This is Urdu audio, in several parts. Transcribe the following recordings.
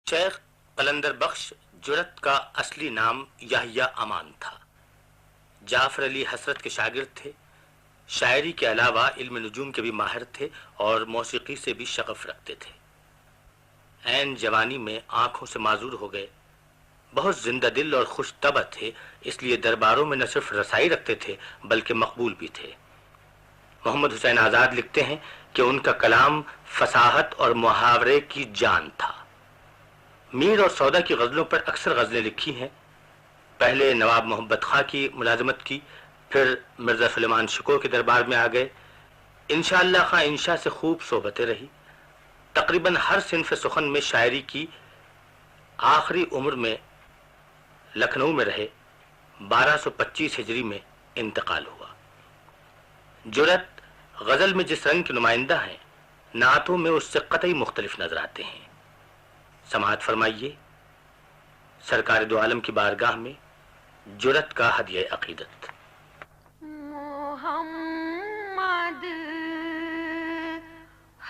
شیخ قلندر بخش جرت کا اصلی نام یحییٰ امان تھا۔ جعفر علی حسرت کے شاگرد تھے۔ شاعری کے علاوہ علم نجوم کے بھی ماہر تھے اور موسیقی سے بھی شغف رکھتے تھے۔ عین جوانی میں آنکھوں سے معذور ہو گئے۔ بہت زندہ دل اور خوش طبع تھے، اس لیے درباروں میں نہ صرف رسائی رکھتے تھے بلکہ مقبول بھی تھے۔ محمد حسین آزاد لکھتے ہیں کہ ان کا کلام فصاحت اور محاورے کی جان تھا۔ میر اور سودا کی غزلوں پر اکثر غزلیں لکھی ہیں۔ پہلے نواب محبت خاں کی ملازمت کی، پھر مرزا سلیمان شکوہ کے دربار میں آ گئے۔ انشاءاللہ خاں انشاء سے خوب صحبتیں رہی۔ تقریباً ہر صنف سخن میں شاعری کی۔ آخری عمر میں لکھنؤ میں رہے۔ 1225 ہجری میں انتقال ہوا۔ جرت غزل میں جس رنگ کے نمائندہ ہیں، نعتوں میں اس سے قطعی مختلف نظر آتے ہیں۔ سماعت فرمائیے سرکار دو عالم کی بارگاہ میں جرت کا ہدیہ عقیدت۔ محمد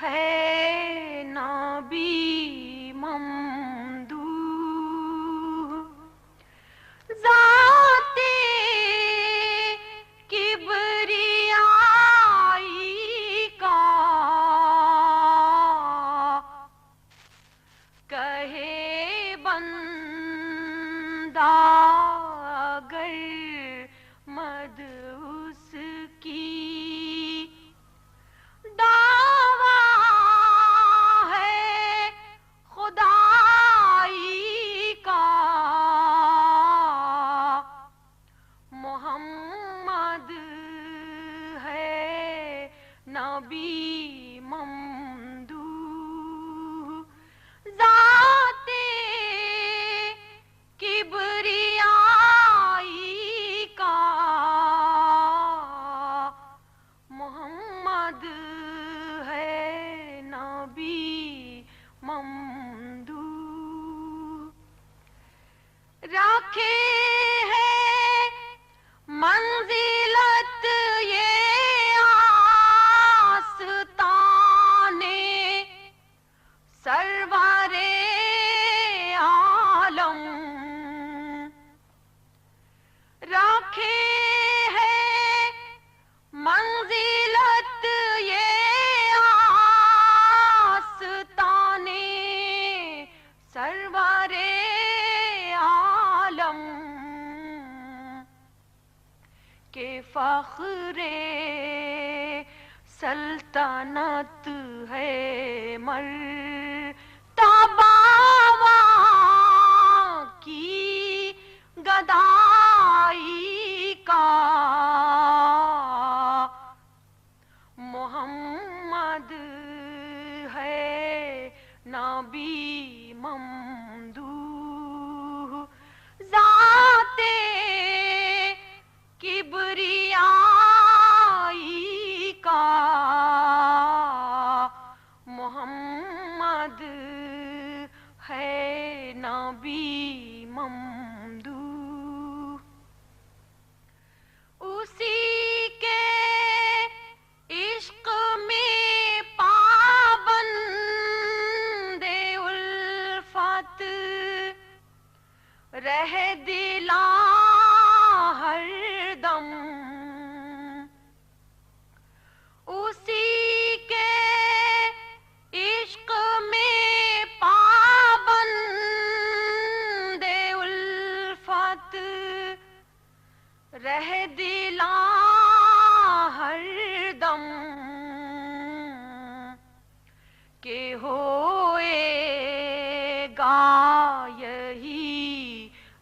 ہے نبی ممدوح، ذات کبریائی کا کہے بندہ اگر مد اس کی، دعویٰ ہے خدائی کا محمد ہے نبی ممدوح، ذات کبریائی کا محمد ہے نبی ممدوح، رکھے ہے منزلت یہ آستانے سرور عالم، رکھے ہے منزلت یہ آستانے سرور عالم، کہ فخر سلطنت ہے مرتبہ کی گدائی کا محمد ہے نبی ممدوح، ذات کبریائی کا محمد ہے نبی ممدوح، اسی کے عشق میں پابند الفت رہ دلا ہر دم، اسی کے عشق میں پابند الفت رہ دلا ہر دم، کہ ہوئے گا یہی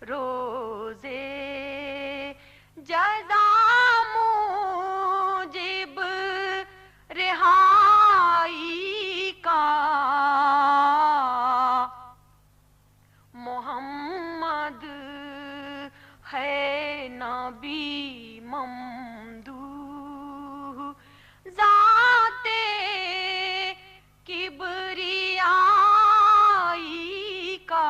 روزے جزا موجب رہائی کا محمد ہے نبی ممدوح، ذات کبریائی کا